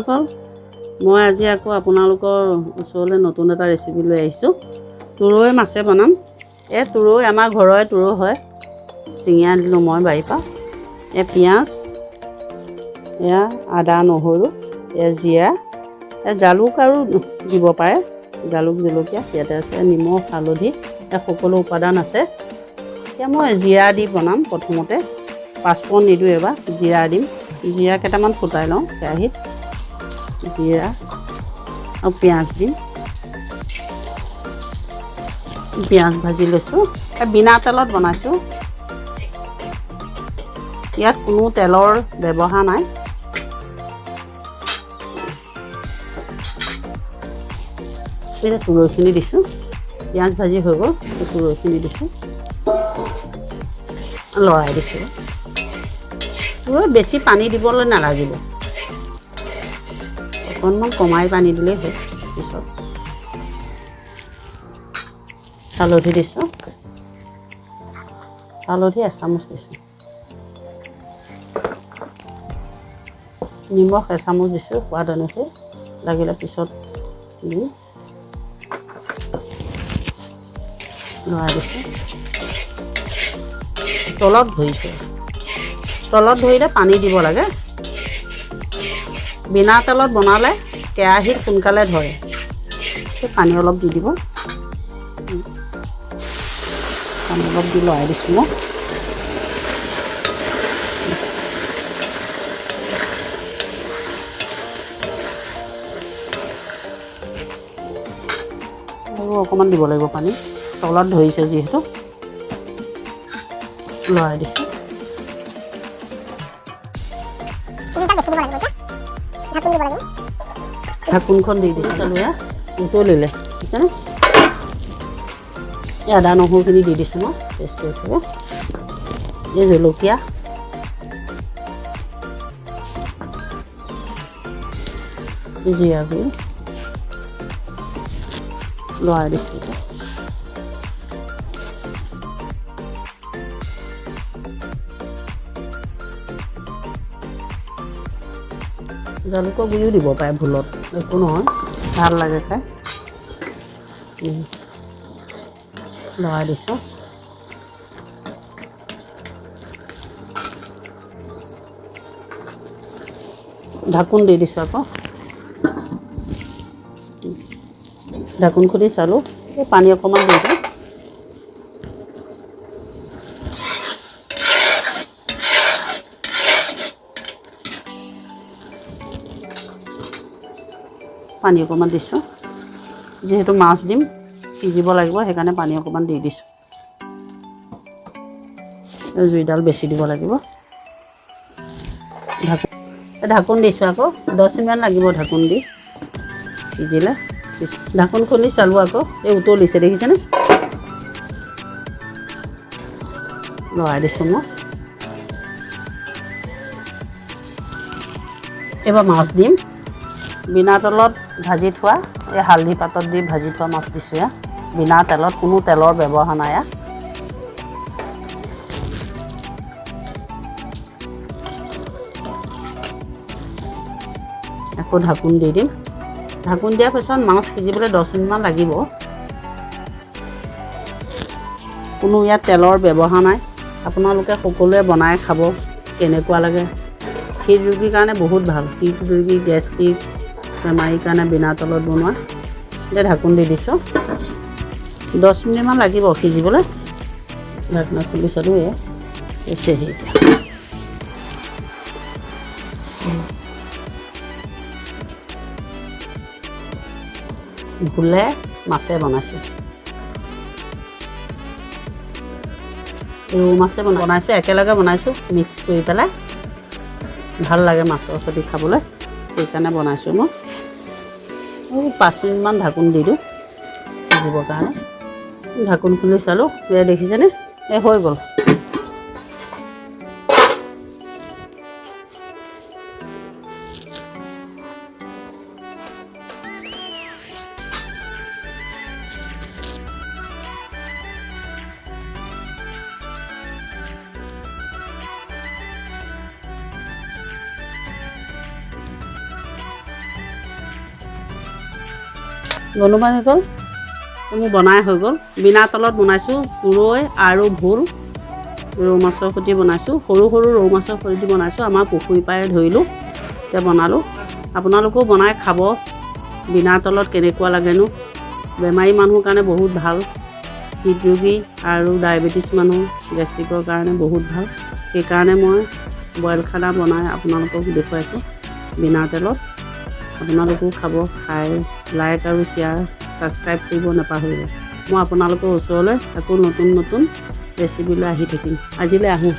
বন্ধুসকল, মই আজি আকৌ আপোনালোকৰ ওচৰলৈ নতুন এটা ৰেচিপি লৈ আহিছোঁ। তুৰৈ মাছে বনাম। এই তুৰৈ আমাৰ ঘৰৰে তুৰৈ হয়, ছিঙি আনিলোঁ মই বাৰীৰ পৰা। এই পিঁয়াজ, এয়া আদা নহৰু, এয়া জিৰা, জালুক আৰু দিব পাৰে, জালুক জলকীয়া ইয়াতে আছে, নিমখ হালধি, এই সকলো উপাদান আছে। এতিয়া মই জিৰা দি বনাম। প্ৰথমতে পাঁচফোৰণ নিদিওঁ, এবাৰ জিৰা দিম। জিৰা কেইটামান ফুটাই লওঁ কেৰাহীত, জিৰা আৰু পিঁয়াজ দিম। পিঁয়াজ ভাজি লৈছোঁ, বিনা তেলত বনাইছোঁ। ইয়াত কোনো তেলৰ ব্যৱহাৰ নাই। এতিয়া তুৰৈখিনি দিছোঁ, পিঁয়াজ ভাজি হৈ গ'ল, তুৰৈখিনি দিছোঁ, লৰাই দিছোঁ। বেছি পানী দিবলৈ নালাগিব, অকণমান কমাই পানী দিলেই হ'ল। পিছত হালধি দিছোঁ, হালধি এচামুচ দিছোঁ, নিমখ এচামুচ দিছোঁ সোৱাদ অনুসৰি, লাগিলে পিছত দিম। লৰাই দিছোঁ, তলত ধৰিছোঁ, তলত ধৰিলে পানী দিব লাগে। বিনা তেলত বনালে কেৰাহীত সোনকালে ধৰে, সেই পানী অলপ দি দিব। পানী অলপ দি লৰাই দিছোঁ মই। আৰু অকণমান দিব লাগিব পানী, তলত ধৰিছে যিহেতু। লৰাই দিছোঁ। ঢাকোনখন দি দিছোঁ। চালোঁ এয়া উতলিলে, বুজিছেনে? এই আদা নহৰুখিনি দি দিছোঁ মই, পেষ্ট কৰি থ'ব। এই জলকীয়া, জিৰা গুড়ি লৰাই দিছোঁ। জালুকৰ গুড়িও দিব পাৰে ভুলত, একো নহয়, ভাল লাগে খাই। লৰাই দিছোঁ। ঢাকোন দি দিছোঁ আকৌ, ঢাকোন খুলি চালোঁ, এই পানী অকণমান দি দিওঁ। পানী অকণমান দিছোঁ, যিহেতু মাছ দিম, সিজিব লাগিব, সেইকাৰণে পানী অকণমান দি দিছোঁ। জুইডাল বেছি দিব লাগিব। ঢাকোন দিছোঁ আকৌ, 10 মিনিটমান লাগিব ঢাকোন দি সিজিলে। ঢাকোন খুলি চালোঁ আকৌ, এই উতলিছে, দেখিছেনে? লৰাই দিছোঁ মই। এইবাৰ মাছ দিম। বিনা তেলত ভাজি থোৱা, এই হালধি পাতত দি ভাজি থোৱা মাছ দিছোঁ। ইয়াত বিনা তেলত, কোনো তেলৰ ব্যৱহাৰ নাই ইয়াত। আকৌ ঢাকোন দি দিম। ঢাকোন দিয়াৰ পিছত মাছ সিজিবলৈ 10 মিনিটমান লাগিব। কোনো ইয়াত তেলৰ ব্যৱহাৰ নাই। আপোনালোকে সকলোৱে বনাই খাব, কেনেকুৱা লাগে। হৃদ ৰোগীৰ কাৰণে বহুত ভাল, হৃদ ৰোগী, গেষ্ট্ৰিক বেমাৰীৰ কাৰণে বিনা তেলত বনোৱা। এতিয়া ঢাকোন দি দিছোঁ, 10 মিনিটমান লাগিব সিজিবলৈ। ঢাকনা খুলি চালোঁ, এয়া হৈছেহি এতিয়া। ভোলে মাছে বনাইছোঁ, ৰৌ মাছে বনাইছোঁ, একেলগে বনাইছোঁ, মিক্স কৰি পেলাই। ভাল লাগে মাছৰ সৈতে খাবলৈ, সেইকাৰণে বনাইছোঁ মই। 5 মিনিটমান ঢাকোন দি দিওঁ সিজিবৰ কাৰণে। ঢাকোন খুলি চালোঁ, এয়া দেখিছেনে? এই হৈ গ'ল। বনোৱা হৈ গ'ল মোৰ বনাই হৈ গ'ল বিনা তেলত বনাইছোঁ তুৰৈ আৰু ভোল ৰৌ মাছৰ সৈতে বনাইছোঁ সৰু সৰু ৰৌ মাছৰ সৈতে বনাইছোঁ আমাৰ পুখুৰীৰ পৰাই ধৰিলোঁ এতিয়া বনালোঁ আপোনালোকেও বনাই খাব বিনা তেলত কেনেকুৱা লাগেনো বেমাৰী মানুহৰ কাৰণে বহুত ভাল হৃদৰোগী আৰু ডায়েবেটিছ মানুহ গেষ্ট্ৰিকৰ কাৰণে বহুত ভাল সেইকাৰণে মই বইল খানা বনাই আপোনালোকক দেখুৱাইছোঁ বিনা তেলত আপোনালোকেও খাব খাই লাইক আৰু শ্বেয়াৰ ছাবস্ক্ৰাইব কৰিব নাপাহৰিব মই আপোনালোকৰ ওচৰলৈ আকৌ নতুন নতুন ৰেচিপি লৈ আহি থাকিম আজিলৈ আহোঁ